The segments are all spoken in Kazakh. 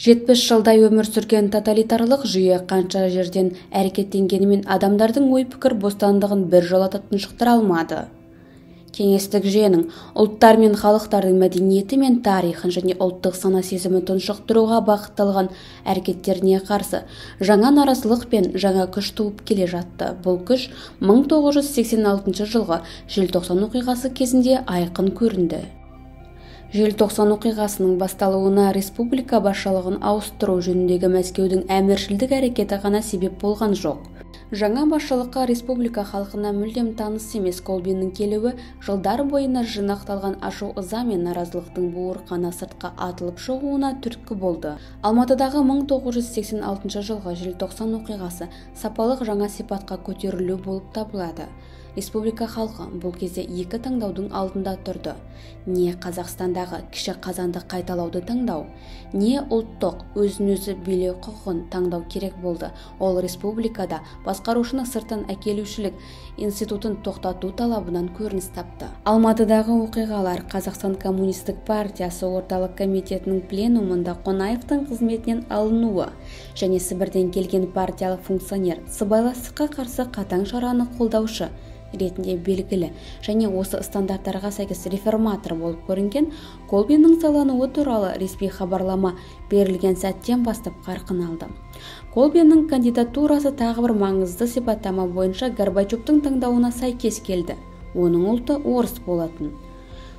70 жылдай өмір сүрген тоталитарлық жүйе қанша жерден әрекеттенгенімен адамдардың ой-пікір бостандығын біржолата тұншықтыра алмады. Кеңестік жүйенің ұлттар мен халықтардың мәдениеті мен тарихын және ұлттық сана-сезімін тұншықтыруға бағытталған әрекеттеріне қарсы жаңа наразылық пен жаңа күш туып келе жатты. Бұл күш 1986 жылғы желтоқсан оқиғасы кезінде айқын көрінді. Желтоқсан оқиғасының басталуына республика басшылығын ауыстыру жөніндегі Мәскеудің әміршілдік әрекеті ғана себеп болған жоқ. Жаңа басшылыққа республика халқына мүлдем таныс емес Колбиннің келуі жылдар бойына жинақталған ашу-ыза мен наразылықтың буырқана сыртқа атылып шығуына түрткі болды. Алматыдағы 1986 жылғы желтоқсан оқиғасы сапалық жаңа сипатқа көтерілу болып табылады. Республика халқы бұл кезде екі таңдаудың алдында тұрды. Не Қазақстандағы кіші қазанды қайталауды таңдау, не ұлттық өзін-өзі билеу құқығын таңдау керек болды. Ол республикада басқарушының сырттан әкелушілік институтын тоқтату талабынан көрініс тапты. Алматыдағы оқиғалар Қазақстан Коммунистік партиясы орталық комитетінің пленумында Қонаевтың қызметінен алынуы және Сібірден келген партиялық функционер сыбайластыққа қарсы қатаң шараны қолдаушы ретінде белгілі және осы стандарттарға сәйкес реформатор болып көрінген Колбиннің сайлануы туралы ресми хабарлама берілген сәттен бастап қарқын алды. Колбиннің кандидатурасы тағы бір маңызды сипаттама бойынша Горбачевтың таңдауына сәйкес келді. Оның ұлты орыс болатын.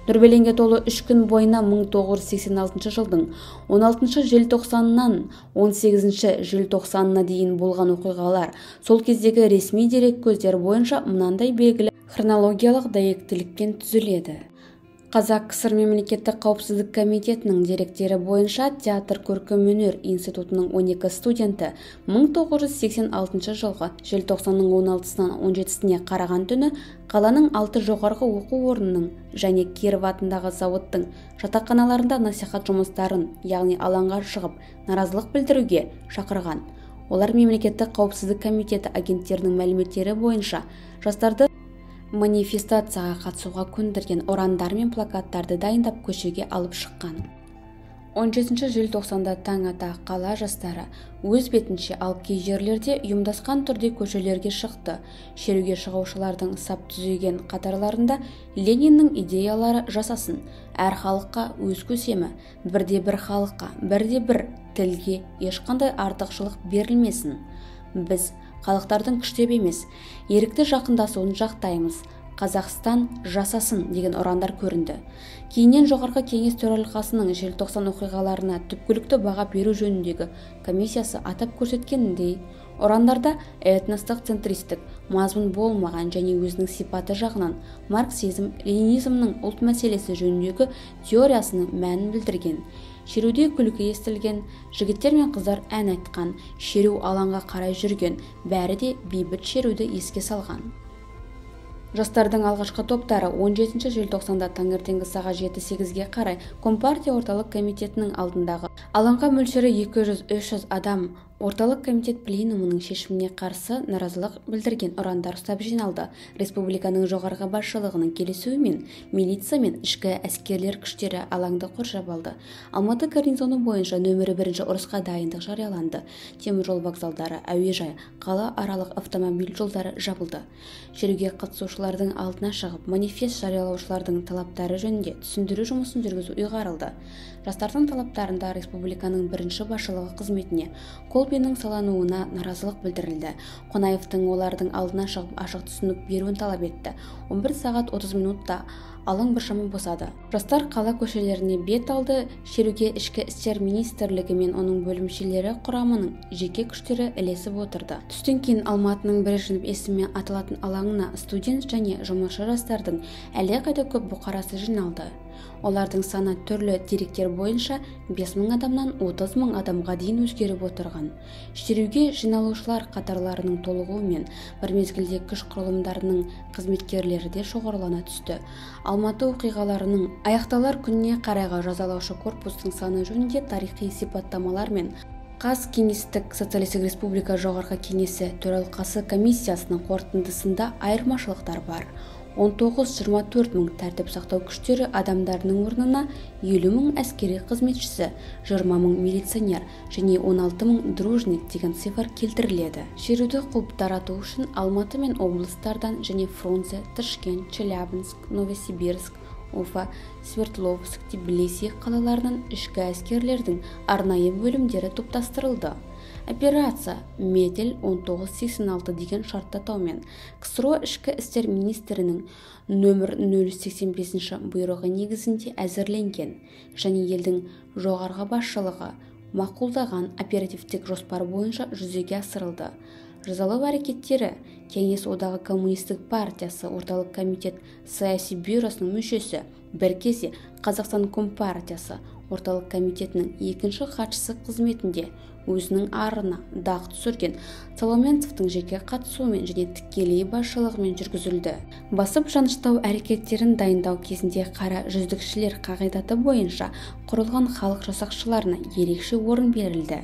Дүрбелеңге толы 3 күн бойына 1986 жылдың 16 желтоқсанынан 18 желтоқсанына дейін болған оқиғалар сол кездегі ресми дерек көздер бойынша мынандай белгілі хронологиялық дәйектілікпен түзіледі. Қазақ КСР мемлекеттік қауіпсіздік комитетінің деректері бойынша театр көркемөнер институтының 12 студенті 1986 жылғы желтоқсанның 16-сынан 17-сіне қараған түні қаланың 6 жоғарғы оқу орнының және Киров атындағы зауыттың жатақханаларында насихат жұмыстарын, яғни алаңға шығып, наразылық білдіруге шақырған. Олар мемлекеттік қауіпсіздік комитеті агенттерінің мәліметтері бойынша жастарды манифестацияға қатысуға көндірген ұрандар мен плакаттарды дайындап көшеге алып шыққан. 17 желтоқсанда таң ата қала жастары өз бетінше, ал кей жерлерде ұйымдасқан түрде көшелерге шықты. Шеруге шығушылардың сап түзеген қатарларында Лениннің идеялары жасасын, әр халыққа өз көсемі, бірде-бір халыққа, бірде-бір тілге ешқандай артықшылық берілмесін. Біз халықтардың күштеп емес, ерікті жақындасуын жақтаймыз. Қазақстан жасасын деген ұрандар көрінді. Кейіннен жоғарғы кеңес төралқасының желтоқсан оқиғаларына түпкілікті баға беру жөніндегі комиссиясы атап көрсеткеніндей, ұрандарда этностық центристік мазмұн болмаған және өзінің сипаты жағынан марксизм-ленинизмнің ұлт мәселесі жөніндегі теориясының мәнін білдірген. Шеруде күлкі естілген, жігіттер мен қыздар ән айтқан, шеру алаңға қарай жүрген, бәрі де бейбіт шеруді еске салған. Жастардың алғашқы топтары 17 желтоқсанда таңертеңгі сағат 7-8-ге қарай Компартия орталық комитетінің алдындағы алаңға мөлшері 200-300 адам орталық комитет пленумының шешіміне қарсы наразылық білдірген ұрандар ұстап жиналды. Республиканың жоғарғы басшылығының келісуімен милиция мен ішкі әскерлер күштері алаңды қоршап алды. Алматы гарнизоны бойынша нөмірі 1 ұрысқа дайындық жарияланды. Теміржол вокзалдары, әуежай, қала аралық автомобиль жолдары жабылды. Шеруге қатысушылардың алдына шығып, манифест жариялаушылардың талаптары жөнінде түсіндіру жұмысын жүргізу ұйғарылды. Жастардың талаптарында республиканың бірінші басшылығы қызметіне Колбиннің сайлануына наразылық білдірілді. Қонаевтың олардың алдына шығып ашық түсінік беруін талап етті. 11 сағат 30 минутта алаң біршама босады. Жастар қала көшелеріне бет алды. Шеруге ішкі істер министрлігі мен оның бөлімшелері құрамының жеке күштері ілесіп отырды. Түстен кейін Алматының Брежнев есімімен аталатын алаңына студент және жұмысшы жастардың әлдеқайда көп бұқарасы жиналды. Олардың саны түрлі деректер бойынша 5000 адамнан 30.000 адамға дейін өзгеріп отырған. Шеруге жиналушылар қатарларының толығуымен бір мезгілде күш құрылымдарының қызметкерлері де шоғырлана түсті. Алматы оқиғаларының аяқталар күніне қарайғы жазалаушы корпустың саны жөнінде тарихи сипаттамалар мен Қазкеңестік социалистік республика жоғарғы кеңесі төралқасы комиссиясының қорытындысында айырмашылықтар бар. 19-24 мың тәртіп сақтау күштері адамдарының орнына 50 мың әскери қызметшісі, 20 мың милиционер және 16 мың дружник деген цифр келтіріледі. Шеруді қуып тарату үшін Алматы мен облыстардан және Фрунзе, Ташкент, Челябинск, Новосибирск, Уфа, Свердловск, Тбилиси қалаларынан ішкі әскерлердің арнайы бөлімдері топтастырылды. Операция Метель 1986 деген шартты атаумен КСРО ішкі істер министрінің нөмір 085 бұйрығы негізінде әзірленген және елдің жоғарғы басшылығы мақұлдаған оперативтік жоспар бойынша жүзеге асырылды. Жазалау әрекеттері Кеңес одағы Коммунистік партиясы орталық комитет саяси бюросының мүшесі, бір кезде Қазақстан Компартиясы орталық комитетінің екінші хатшысы қызметінде өзінің арына дақ түсірген Соломенцевтің жеке қатысуымен және тікелей басшылығымен жүргізілді. Басып жаныштау әрекеттерін дайындау кезінде қара жүздікшілер қағидаты бойынша құрылған халық жасақшыларына ерекше орын берілді.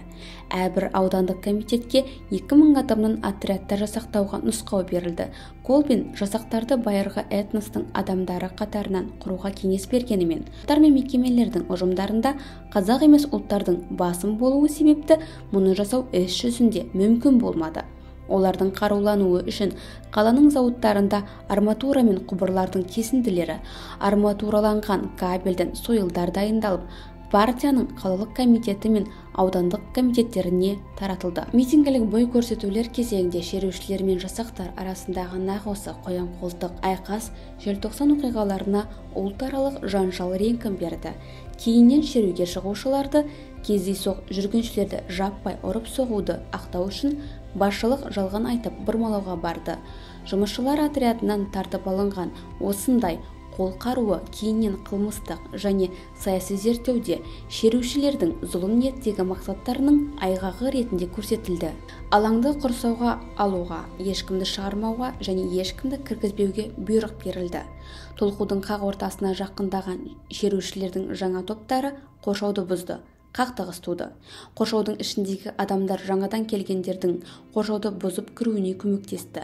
Әрбір аудандық комитетке 2000 адамнан отрядтар жасақтауға нұсқау берілді. Колбин жасақтарды байырғы этностың адамдары қатарынан құруға кеңес бергенімен, ұлттар мен мекемелердің ұжымдарында қазақ емес ұлттардың басым болуы себепті мұны жасау іс жүзінде мүмкін болмады. Олардың қарулануы үшін қаланың зауыттарында арматура мен құбырлардың кесінділері, арматураланған кабельден сойылдар дайындалып, партияның қалалық комитеті мен аудандық комитеттеріне таратылды. Митингілік бой көрсетулер кезеңінде шерушілер мен жасақтар арасындағы нақ осы қоян-қолтық айқас желтоқсан оқиғаларына ұлтаралық жанжал реңкін берді. Кейіннен шеруге шығушыларды кездейсоқ жүргіншілерді жаппай ұрып соғуды ақтау үшін басшылық жалған айтып бұрмалауға барды. Жұмысшылар отрядынан тартып алынған осындай қол қаруы кейіннен қылмыстық және саяси зерттеуде шерушілердің зұлым ниеттегі мақсаттарының айғағы ретінде көрсетілді. Алаңды құрсауға алуға, ешкімді шығармауға және ешкімді кіргізбеуге бұйрық берілді. Толқудың қақ ортасына жақындаған шерушілердің жаңа топтары қоршауды бұзды. Қақтығыс туды. Қоршаудың ішіндегі адамдар жаңадан келгендердің қоршауды бұзып кіруіне көмектесті.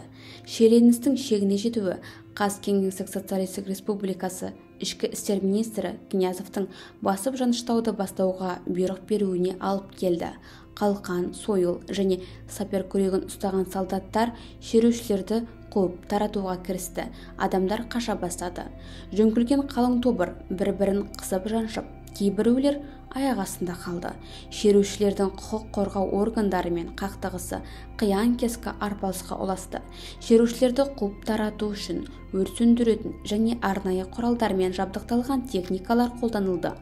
Шиеленістің шегіне жетуі Қазкеңестік социалистік республикасы ішкі істер министрі Князевтің басып жаныштауды бастауға бұйрық беруіне алып келді. Қалқан, сойыл және сапер күрегін ұстаған солдаттар шерушілерді қуып таратуға кірісті. Адамдар қаша бастады. Жөңкілген қалың тобыр бір-бірін қысып жаншып, кейбіреулер аяқ астында қалды. Шерушілердің құқық қорғау органдарымен қақтығысы қиян-кескі арпалысқа ұласты. Шерушілерді қуып тарату үшін өрт сөндіретін және арнайы құралдармен жабдықталған техникалар қолданылды.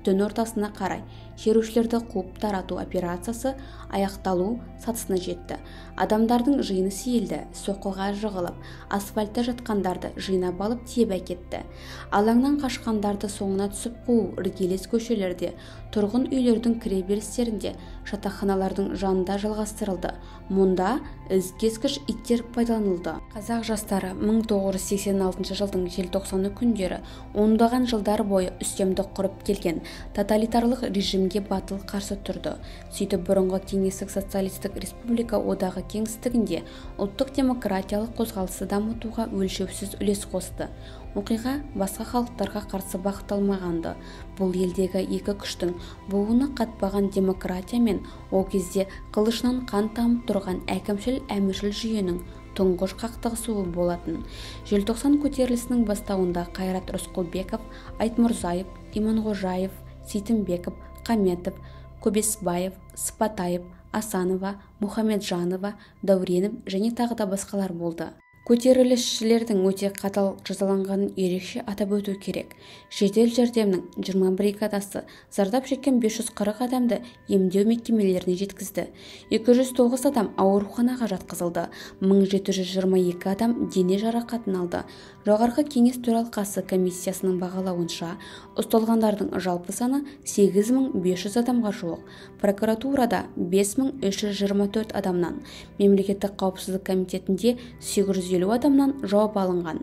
Түн ортасына қарай шерушілерді қуып тарату операциясы аяқталу сатысына жетті. Адамдардың жиыны сейілді, соққыға жығылып, асфальтта жатқандарды жинап алып тиеп әкетті. Алаңнан қашқандарды соңына түсіп қуу іргелес көшелерде, тұрғын үйлердің кіреберістерінде, жатақханалардың жанында жалғастырылды. Мұнда із-кескіш иттер пайдаланылды. Қазақ жастары 1986 жылдың желтоқсаны күндері ондаған жылдар бойы үстемдік құрып келген тоталитарлық режимге батыл қарсы тұрды. Сөйтіп бұрынғы Кеңестік социалистік республика одағы кеңістігінде ұлттық демократиялық қозғалысы дамытуға өлшеусіз үлес қосты. Оқиға басқа халықтарға қарсы бағытталмағанды. Бұл елдегі екі күштің буыны қатпаған демократия мен ол кезде қылышынан қан тамып тұрған әкімшіл-әміршіл жүйенің тұңғыш қақтығысуы болатын. Желтоқсан көтерілісінің бастауында Қайрат Рысқұлбеков, Айтмұрзаев, Иманғожаев, Сейтімбеков, Қаметов, Көбесбаев, Сыпатаев, Асанова, Мұхамеджанова, Дауренов және тағы да басқалар болды. Көтерілісшілердің өте қатал жазаланғанын ерекше атап өту керек. Жедел жәрдемнің 20 бригадасы зардап шеккен 540 адамды емдеу мекемелеріне жеткізді. 209 адам ауруханаға жатқызылды. 1722 адам дене жарақатын алды. Жоғарғы кеңес төралқасы комиссиясының бағалауынша, ұсталғандардың жалпы саны 8500 адамға жуық. Прокуратурада 5324 адамнан, мемлекеттік қауіпсіздік комитетінде 850 адамнан жауап алынған.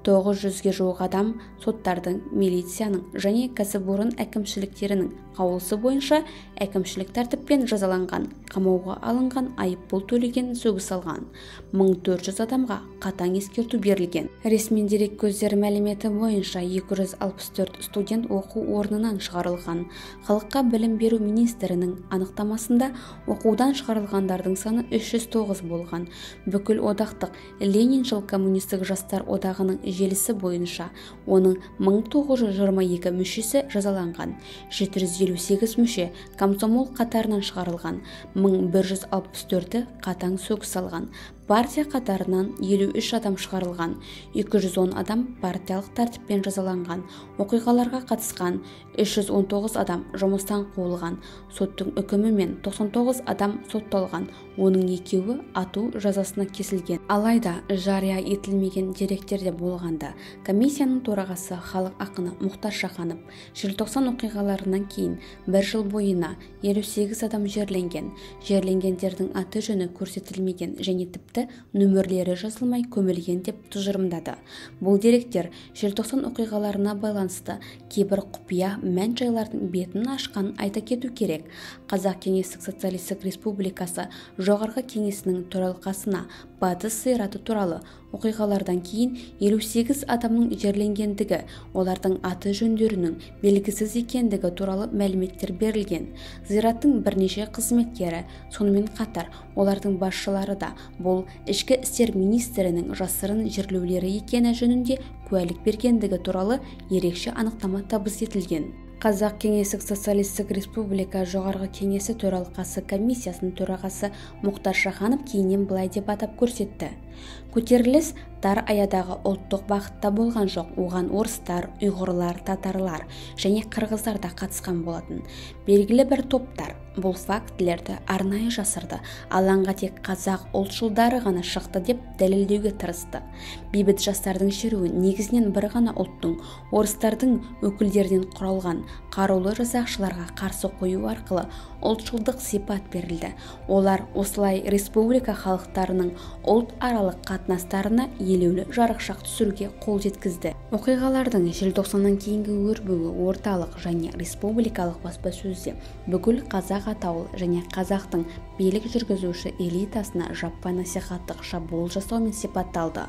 900-ге жуық адам соттардың, милицияның және кәсіпорын әкімшіліктерінің қаулысы бойынша әкімшілік тәртіппен жазаланған, қамауға алынған, айыппұл төлеген, сөгіс алған. 1400 адамға қатаң ескерту берілген. Ресми дерек көздері мәліметі бойынша 264 студент оқу орнынан шығарылған. Халыққа білім беру министрінің анықтамасында оқудан шығарылғандардың саны 309 болған. Бүкіл одақтық Лениншіл коммунистік жастар одағының желісі бойынша оның 1922 мүшесі жазаланған, 758 мүше комсомол қатарынан шығарылған, 1164-і қатаң сөгіс алған. Партия қатарынан 53 адам шығарылған, 210 адам партиялық тәртіппен жазаланған. Оқиғаларға қатысқан 319 адам жұмыстан қуылған. Соттың үкімімен 99 адам сотталған, оның 2-і ату жазасына кесілген. Алайда жария етілмеген деректерде болғанда, комиссияның төрағасы халық ақыны Мұхтар Шаханов желтоқсан оқиғаларынан кейін 1 жыл бойына 58 адам жерленген. Жерленгендердің аты жөні көрсетілмеген және тіпті нөмірлері жазылмай көмілген деп тұжырымдады. Бұл деректер желтоқсан оқиғаларына байланысты кейбір құпия мән-жайлардың бетін ашқан айта кету керек. Қазақ Кеңестік Социалистік Республикасы жоғарғы кеңесінің төралқасына батыс зираты туралы оқиғалардан кейін 58 адамның жерленгендігі, олардың аты жөндерінің белгісіз екендігі туралы мәліметтер берілген. Зираттың бірнеше қызметкері, сонымен қатар олардың басшылары да бұл ішкі істер министрінің жасырын жерлеулері екені жөнінде куәлік бергендігі туралы ерекше анықтама табыс етілген. Қазақ Кеңестік Социалистік Республика жоғарғы кеңесі төралқасы комиссиясының төрағасы Мұхтар Шаханов кейіннен былай деп атап көрсетті. Көтеріліс дар аядағы ұлттық бағытта болған жоқ, оған орыстар, ұйғырлар, татарлар және қырғыздар да қатысқан болатын. Белгілі бір топтар бұл фактілерді арнайы жасырды, алаңға тек қазақ ұлтшылдары ғана шықты деп дәлелдеуге тырысты. Бейбіт жастардың шеруі негізінен бір ғана ұлттың, орыстардың өкілдерінен құралған қарулы жасақшыларға қарсы қою арқылы ұлтшылдық сипат берілді. Олар осылай республика халықтарының ұлт аралық қатынастарына елеулі жарықшақ түсіруге қол жеткізді. Оқиғалардың желтоқсаннан кейінгі өрбуі орталық және республикалық баспасөзде бүкіл қазақ атаулы және қазақтың билік жүргізуші элитасына жаппай насихаттық шабуыл жасаумен сипатталды.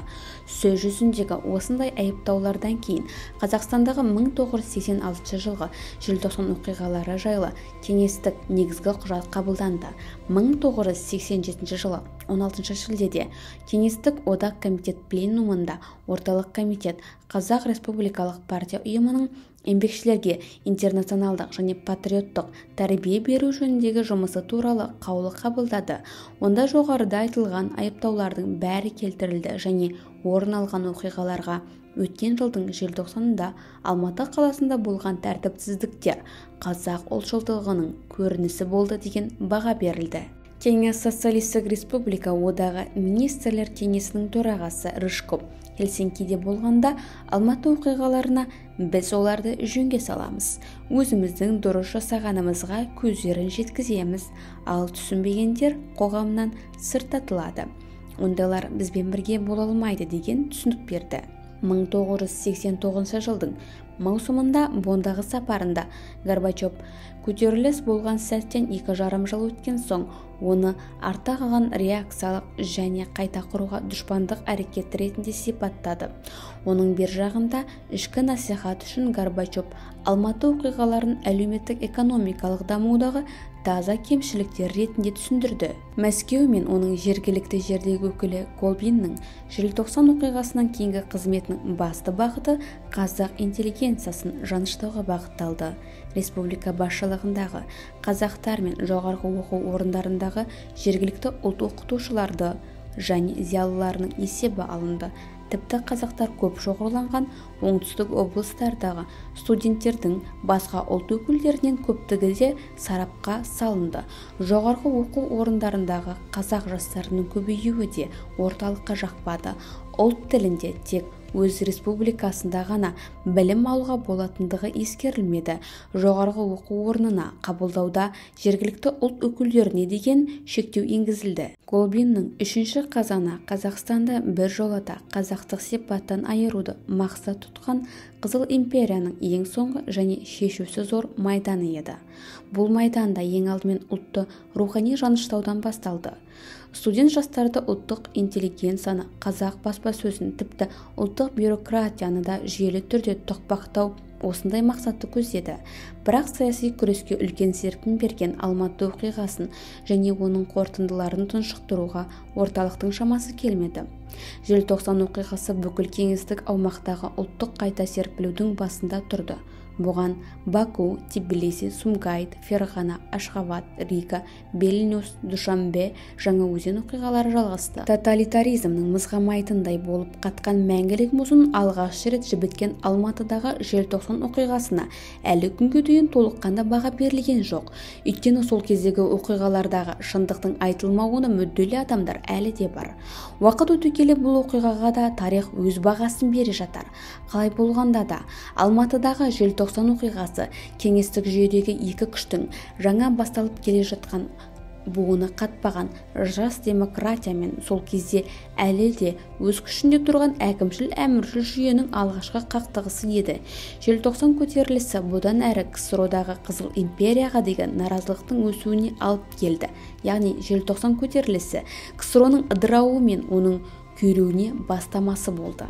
Сөз жүзіндегі осындай айыптаулардан кейін Қазақстандағы 1986 жылғы желтоқсан оқиғалары жайлы кеңестік негізгі құжат қабылданды. 1987 жылы 16 шілдеде Кеңестік одақ комитет пленумында орталық комитет Қазақ Республикалық партия ұйымының еңбекшілерге интернационалдық және патриоттық тәрбие беру жөніндегі жұмысы туралы қаулы қабылдады. Онда жоғарыда айтылған айыптаулардың бәрі келтірілді және орын алған оқиғаларға өткен жылдың желтоқсанында Алматы қаласында болған тәртіпсіздіктер қазақ ұлтшылдығының көрінісі болды деген баға берілді. Кеңес Социалистік Республика одағы министрлер кеңесінің төрағасы Рыжков Хельсинкиде болғанда Алматы оқиғаларына біз оларды жөнге саламыз. Өзіміздің дұрыс жасағанымызға көздерін жеткіземіз, ал түсінбегендер қоғамнан сырттатылады. Ондайлар бізбен бірге бола алмайды деген түсінік берді. 1989 жылдың маусымында Бондағы сапарында Горбачев көтеріліс болған сәттен 2,5 жыл өткен соң оны артта қалған реакциялық және қайта құруға дұшпандық әрекет ретінде сипаттады. Оның бер жағында ішкі насихат үшін Горбачев Алматы оқиғаларын әлеуметтік-экономикалық дамудағы таза кемшіліктер ретінде түсіндірді. Мәскеу мен оның жергілікті жердегі өкілі Колбиннің желтоқсан оқиғасынан кейінгі қызметінің басты бағыты қазақ интеллигенциясын жаныштауға бағытталды. Республика басшылығындағы қазақтар мен жоғарғы оқу орындарындағы жергілікті ұлт оқытушыларды және зиялыларының есебі алынды. Тіпті қазақтар көп шоғырланған оңтүстік облыстардағы студенттердің басқа ұлт өкілдерінен көптігі де сарапқа салынды. Жоғарғы оқу орындарындағы қазақ жастарының көбеюі де орталыққа жақпады. Ұлт тілінде тек өз республикасында ғана білім алуға болатындығы ескерілмеді. Жоғарғы оқу орнына қабылдауда жергілікті ұлт өкілдеріне деген шектеу енгізілді. Колбиннің 3 қазаны Қазақстанды біржолата қазақтық сипаттан айыруды мақсат тұтқан Қызыл империяның ең соңғы және шешусі зор майданы еді. Бұл майданда ең алдымен ұлтты рухани жаныштаудан басталды. Студент жастарды ұлттық интеллигенцияны, қазақ баспасөзін, тіпті ұлттық бюрократияны да жүйелі түрде тоқпақтау осындай мақсатты көздеді. Бірақ саяси күреске үлкен серпін берген Алматы оқиғасын және оның қорытындыларын тұншықтыруға орталықтың шамасы келмеді. Желтоқсан оқиғасы бүкіл кеңестік аумақтағы ұлттық қайта серпілудің басында тұрды. Бұған Баку, Тбилиси, Сумгайыт, Ферғана, Ашхабад, Рига, Вильнюс, Душанбе, Жаңаөзен оқиғалары жалғасты. Тоталитаризмнің мызғымайтындай болып қатқан мәңгілік мұзын алғаш рет жібіткен Алматыдағы желтоқсан оқиғасына әлі күнге дейін толыққанды баға берілген жоқ. Өйткені сол кездегі оқиғалардағы шындықтың айтылмауына мүдделі адамдар әлі де бар. Уақыт өте келе бұл оқиғаға да тарих өз бағасын бере жатар. Қалай болғанда да Алматыдағы желтоқсан оқиғасы кеңестік жүйедегі екі күштің жаңа басталып келе жатқан буыны қатпаған жас демократия мен сол кезде әлі де өз күшінде тұрған әкімшіл әміршіл жүйенің алғашқы қақтығысы еді. Желтоқсан көтерілісі бұдан әрі КСРО-дағы Қызыл империяға деген наразылықтың өсуіне алып келді. Яғни желтоқсан көтерілісі КСРО-ның ыдырауы мен оның күйреуіне бастамасы болды.